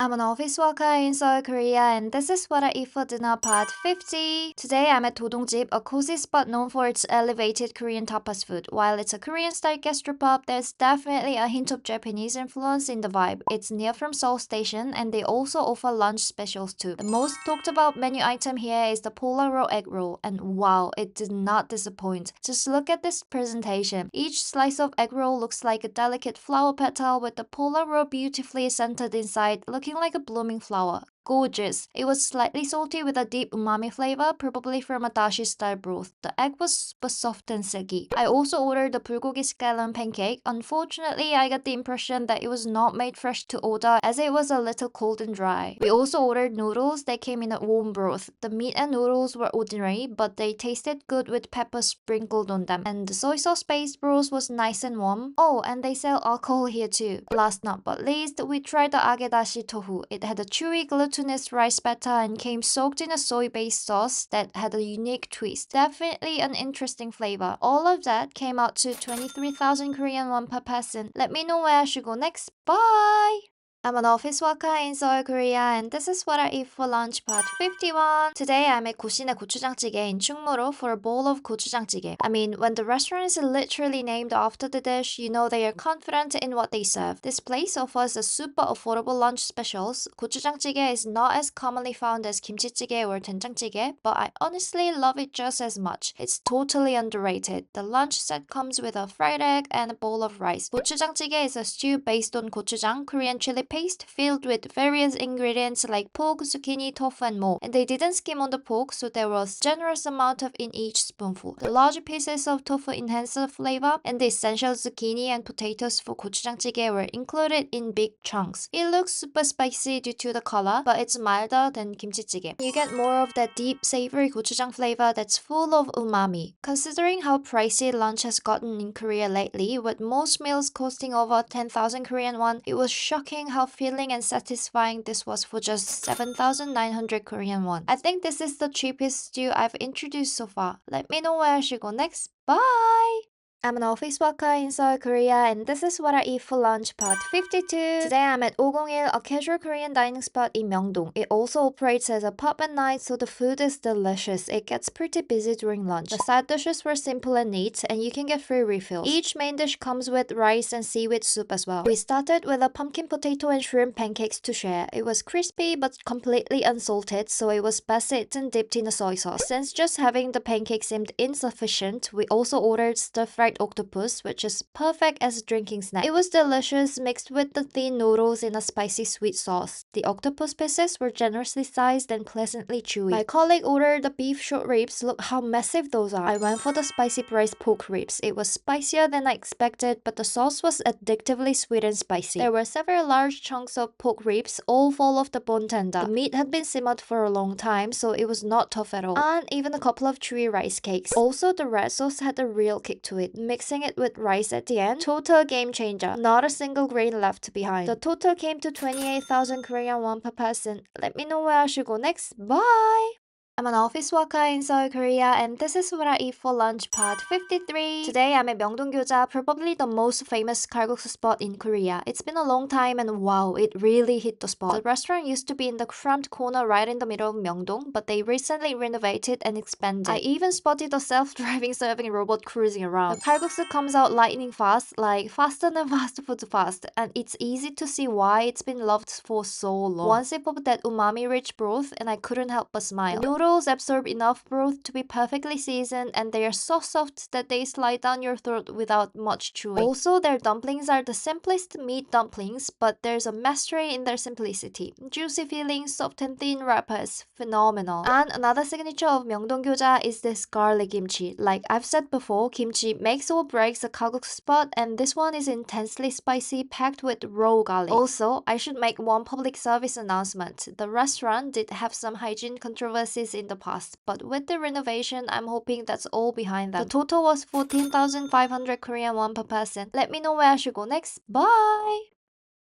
I'm an office worker in Seoul, Korea, and this is what I eat for dinner part 50. Today I'm at Dodong, a cozy spot known for its elevated Korean tapas food. While it's a Korean-style gastropub, there's definitely a hint of Japanese influence in the vibe. It's near from Seoul Station, and they also offer lunch specials too. The most talked about menu item here is the Polar egg roll, and wow, it did not disappoint. Just look at this presentation. Each slice of egg roll looks like a delicate flower petal with the Polar beautifully centered inside, looking like a blooming flower. Gorgeous. It was slightly salty with a deep umami flavor, probably from a dashi style broth. The egg was super soft and silky. I also ordered the bulgogi scallion pancake. Unfortunately, I got the impression that it was not made fresh to order as it was a little cold and dry. We also ordered noodles. They came in a warm broth. The meat and noodles were ordinary, but they tasted good with pepper sprinkled on them. And the soy sauce based broth was nice and warm. Oh, and they sell alcohol here too. Last but not least, we tried the agedashi tofu. It had a chewy glutinous rice batter and came soaked in a soy-based sauce that had a unique twist. Definitely an interesting flavor. All of that came out to 23,000 Korean won per person. Let me know where I should go next. Bye! I'm an office worker in Seoul, Korea, and this is what I eat for lunch part 51. Today I'm at Gossine Gochujang in Chungmo-ro for a bowl of gochujang찌개. I mean, when the restaurant is literally named after the dish, you know they are confident in what they serve. This place offers a super affordable lunch specials. Gochujang찌개 is not as commonly found as kimchi-jjigae or 된장찌개, but I honestly love it just as much. It's totally underrated. The lunch set comes with a fried egg and a bowl of rice. Gochujang찌개 is a stew based on gochujang, Korean chili paste filled with various ingredients like pork, zucchini, tofu, and more. And they didn't skim on the pork, so there was generous amount of in each spoonful. The large pieces of tofu enhance the flavor, and the essential zucchini and potatoes for gochujang찌개 were included in big chunks. It looks super spicy due to the color, but it's milder than kimchi-jjigae. You get more of that deep, savory gochujang flavor that's full of umami. Considering how pricey lunch has gotten in Korea lately, with most meals costing over 10,000 Korean won, it was shocking how filling and satisfying this was for just 7,900 Korean won. I think this is the cheapest stew I've introduced so far. Let me know where I should go next. Bye! I'm an office worker in Seoul, Korea, and this is what I eat for lunch part 52. Today I'm at 501, a casual Korean dining spot in Myeongdong. It also operates as a pub at night, so the food is delicious. It gets pretty busy during lunch. The side dishes were simple and neat, and you can get free refills. Each main dish comes with rice and seaweed soup as well. We started with a pumpkin potato and shrimp pancakes to share. It was crispy but completely unsalted, so it was best eaten dipped in a soy sauce. Since just having the pancake seemed insufficient, we also ordered stir-fried octopus, which is perfect as a drinking snack. It was delicious, mixed with the thin noodles in a spicy sweet sauce. The octopus pieces were generously sized and pleasantly chewy. My colleague ordered the beef short ribs. Look how massive those are. I went for the spicy braised pork ribs. It was spicier than I expected, but the sauce was addictively sweet and spicy. There were several large chunks of pork ribs, all full of the bone tender. The meat had been simmered for a long time, so it was not tough at all. And even a couple of chewy rice cakes. Also, the red sauce had a real kick to it. Mixing it with rice at the end, total game changer. Not a single grain left behind. The total came to 28,000 Korean won per person. Let me know where I should go next. Bye! I'm an office worker in Seoul, Korea, and this is what I eat for lunch part 53. Today I'm at Myeongdong-교자, probably the most famous kalguksu spot in Korea. It's been a long time and wow, it really hit the spot. The restaurant used to be in the front corner right in the middle of Myeongdong, but they recently renovated and expanded. I even spotted a self-driving serving robot cruising around. The kalguksu comes out lightning fast, like faster than fast food fast, and it's easy to see why it's been loved for so long. One sip of that umami-rich broth and I couldn't help but smile. The noodles absorb enough broth to be perfectly seasoned, and they are so soft that they slide down your throat without much chewing. Also, their dumplings are the simplest meat dumplings, but there's a mastery in their simplicity. Juicy fillings, soft and thin wrappers, phenomenal. And another signature of Myeongdong-교자 is this garlic kimchi. Like I've said before, kimchi makes or breaks a kalguksu spot, and this one is intensely spicy, packed with raw garlic. Also, I should make one public service announcement. The restaurant did have some hygiene controversies in the past, but with the renovation, I'm hoping that's all behind them. The total was 14,500 Korean won per person. Let me know where I should go next. Bye!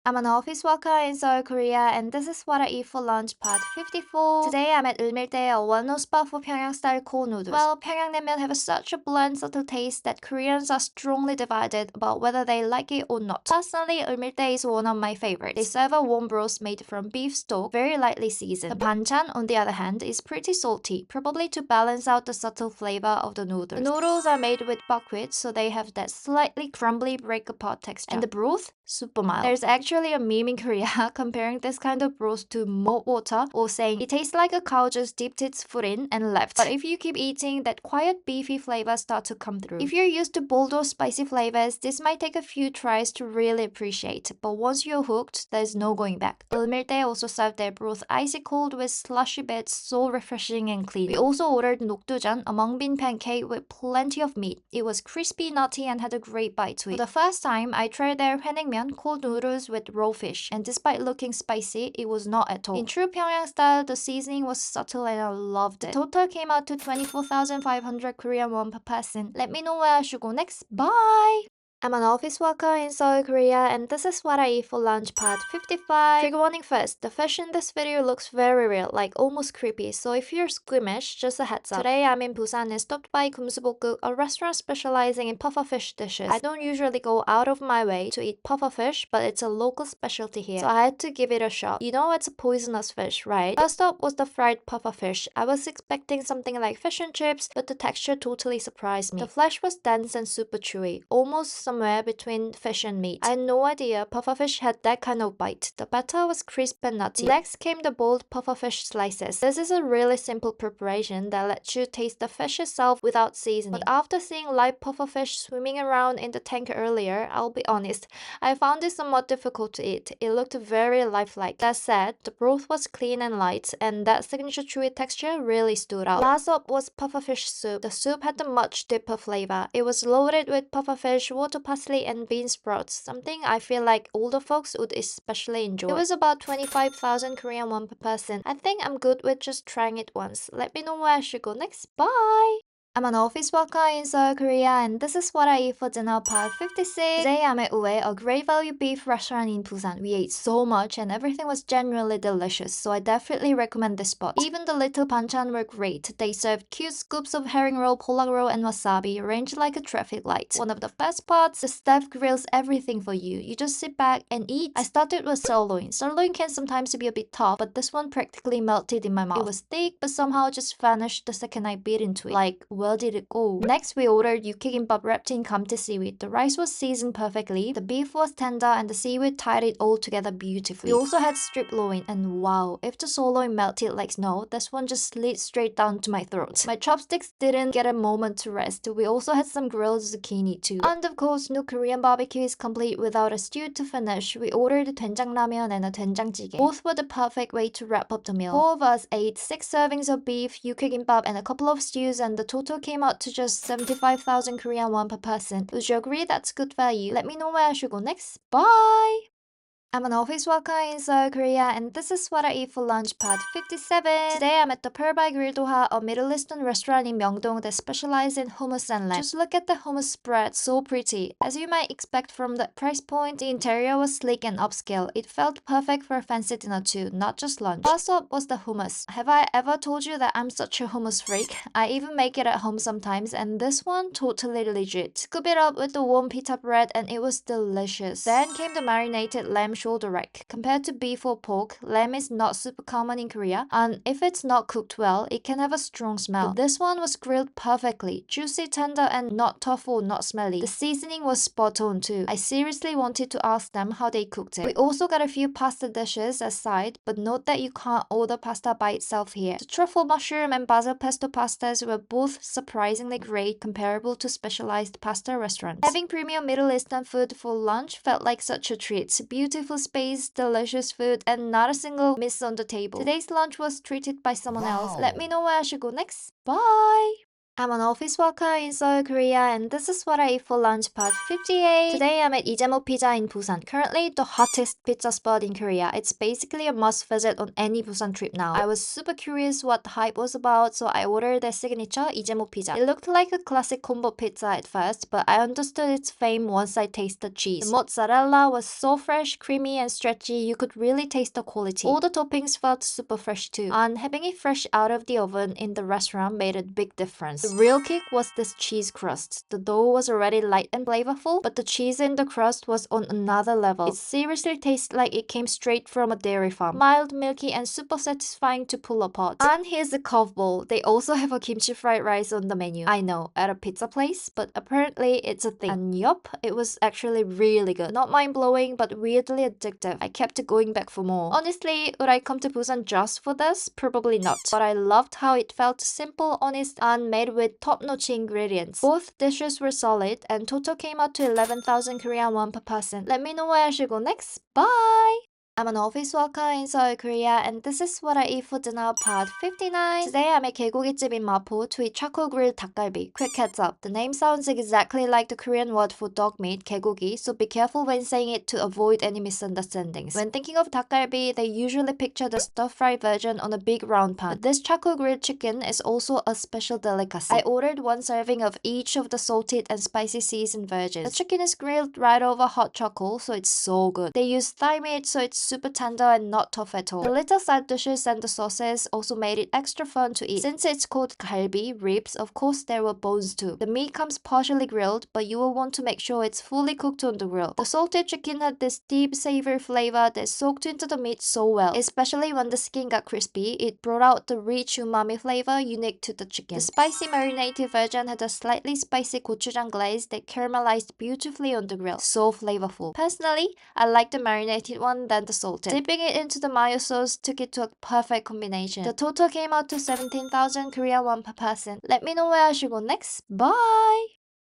I'm an office worker in Seoul, Korea, and this is what I eat for lunch, part 54. Today I'm at Eulmildae, a well-known spot for Pyongyang-style cold noodles. Well, Pyongyang have such a bland, subtle taste that Koreans are strongly divided about whether they like it or not. Personally, Eulmildae is one of my favorites. They serve a warm broth made from beef stock, very lightly seasoned. The banchan, on the other hand, is pretty salty, probably to balance out the subtle flavor of the noodles. The noodles are made with buckwheat, so they have that slightly crumbly break-apart texture. And the broth? Super mild. There's actually a meme in Korea comparing this kind of broth to malt water or saying it tastes like a cow just dipped its foot in and left. But if you keep eating, that quiet beefy flavor starts to come through. If you're used to bold or spicy flavors, this might take a few tries to really appreciate. But once you're hooked, there's no going back. Eulmildae also served their broth icy cold with slushy bits, so refreshing and clean. We also ordered Gochujang, a mung bean pancake with plenty of meat. It was crispy, nutty, and had a great bite to it. For the first time, I tried their hwaennaengmyeon, cold noodles with raw fish, and despite looking spicy, it was not at all. In true Pyongyang style, the seasoning was subtle and I loved it. The total came out to 24,500 Korean won per person. Let me know where I should go next. Bye! I'm an office worker in Seoul, Korea, and this is what I eat for lunch, part 55. Trigger warning first, the fish in this video looks very real, like almost creepy, so if you're squeamish, just a heads up. Today I'm in Busan and stopped by Geumsubokguk, a restaurant specializing in pufferfish dishes. I don't usually go out of my way to eat pufferfish, but it's a local specialty here, so I had to give it a shot. You know it's a poisonous fish, right? First up was the fried pufferfish. I was expecting something like fish and chips, but the texture totally surprised me. The flesh was dense and super chewy, almost somewhere between fish and meat. I had no idea pufferfish had that kind of bite. The batter was crisp and nutty. Next came the boiled pufferfish slices. This is a really simple preparation that lets you taste the fish itself without seasoning. But after seeing live pufferfish swimming around in the tank earlier, I'll be honest, I found it somewhat difficult to eat. It looked very lifelike. That said, the broth was clean and light, and that signature chewy texture really stood out. Last up was pufferfish soup. The soup had a much deeper flavor. It was loaded with pufferfish, water parsley, and bean sprouts, something I feel like older folks would especially enjoy. It was about 25,000 Korean won per person. I think I'm good with just trying it once. Let me know where I should go next. Bye! I'm an office worker in Seoul, Korea, and this is what I eat for dinner, part 56. Today I'm at OHOI, a great value beef restaurant in Busan. We ate so much and everything was genuinely delicious, so I definitely recommend this spot. Even the little banchan were great. They served cute scoops of herring roll, polak roll, and wasabi, arranged like a traffic light. One of the best parts, the staff grills everything for you. You just sit back and eat. I started with sirloin. Sirloin can sometimes be a bit tough, but this one practically melted in my mouth. It was thick, but somehow just vanished the second I bit into it. Like, where did it go? Next, we ordered yukigimbap wrapped in gamte seaweed. The rice was seasoned perfectly, the beef was tender, and the seaweed tied it all together beautifully. We also had strip loin, and wow, if the sirloin melted like snow, this one just slid straight down to my throat. My chopsticks didn't get a moment to rest. We also had some grilled zucchini too. And of course, no Korean barbecue is complete without a stew to finish. We ordered a doenjang ramen and a doenjang-jjigae. Both were the perfect way to wrap up the meal. 4 of us ate 6 servings of beef, yukigimbap, and a couple of stews, and the total came out to just 75,000 Korean won per person. Would you agree that's good value? Let me know where I should go next. Bye! I'm an office worker in Seoul, Korea, and this is what I eat for lunch, part 57. Today I'm at the 더펄그릴도하, a Middle Eastern restaurant in Myeongdong that specializes in hummus and lamb. Just look at the hummus spread, so pretty. As you might expect from the price point, the interior was sleek and upscale. It felt perfect for a fancy dinner too, not just lunch. First up was the hummus. Have I ever told you that I'm such a hummus freak? I even make it at home sometimes, and this one totally legit. Scoop it up with the warm pita bread and it was delicious. Then came the marinated lamb shoulder rack. Compared to beef or pork, lamb is not super common in Korea, and if it's not cooked well, it can have a strong smell. But this one was grilled perfectly, juicy, tender, and not tough or not smelly. The seasoning was spot on too. I seriously wanted to ask them how they cooked it. We also got a few pasta dishes as side, but note that you can't order pasta by itself here. The truffle mushroom and basil pesto pastas were both surprisingly great, comparable to specialized pasta restaurants. Having premium Middle Eastern food for lunch felt like such a treat. Beautiful space, delicious food, and not a single miss on the table. Today's lunch was treated by someone else. Let me know where I should go next. Bye! I'm an office worker in Seoul, Korea, and this is what I eat for lunch part 58. Today I'm at Leejaemo Pizza in Busan, currently the hottest pizza spot in Korea. It's basically a must visit on any Busan trip now. I was super curious what the hype was about, so I ordered their signature Leejaemo Pizza. It looked like a classic combo pizza at first, but I understood its fame once I tasted cheese. The mozzarella was so fresh, creamy, and stretchy, you could really taste the quality. All the toppings felt super fresh too, and having it fresh out of the oven in the restaurant made a big difference. The real kick was this cheese crust. The dough was already light and flavorful, but the cheese in the crust was on another level. It seriously tastes like it came straight from a dairy farm. Mild, milky, and super satisfying to pull apart. And here's the curveball. They also have a kimchi fried rice on the menu. I know, at a pizza place, but apparently it's a thing. And yup, it was actually really good. Not mind-blowing, but weirdly addictive. I kept going back for more. Honestly, would I come to Busan just for this? Probably not. But I loved how it felt simple, honest, and made with top-notch ingredients. Both dishes were solid, and total came out to 11,000 Korean won per person. Let me know where I should go next. Bye! I'm an office worker in Seoul, Korea, and this is what I eat for dinner part 59. Today I'm at 개고기집 in Mapo to eat charcoal grilled 닭갈비. Quick heads up, the name sounds exactly like the Korean word for dog meat, 개고기, so be careful when saying it to avoid any misunderstandings. When thinking of 닭갈비, they usually picture the stir-fried version on a big round pan. But this charcoal grilled chicken is also a special delicacy. I ordered one serving of each of the salted and spicy seasoned versions. The chicken is grilled right over hot charcoal, so it's so good. They use thigh meat, so it's super tender and not tough at all. The little side dishes and the sauces also made it extra fun to eat. Since it's called galbi, ribs, of course there were bones too. The meat comes partially grilled, but you will want to make sure it's fully cooked on the grill. The salted chicken had this deep savory flavor that soaked into the meat so well. Especially when the skin got crispy, it brought out the rich umami flavor unique to the chicken. The spicy marinated version had a slightly spicy gochujang glaze that caramelized beautifully on the grill. So flavorful. Personally, I like the marinated one than the salted. Dipping it into the mayo sauce took it to a perfect combination. The total came out to 17,000 Korean won per person. Let me know where I should go next. Bye!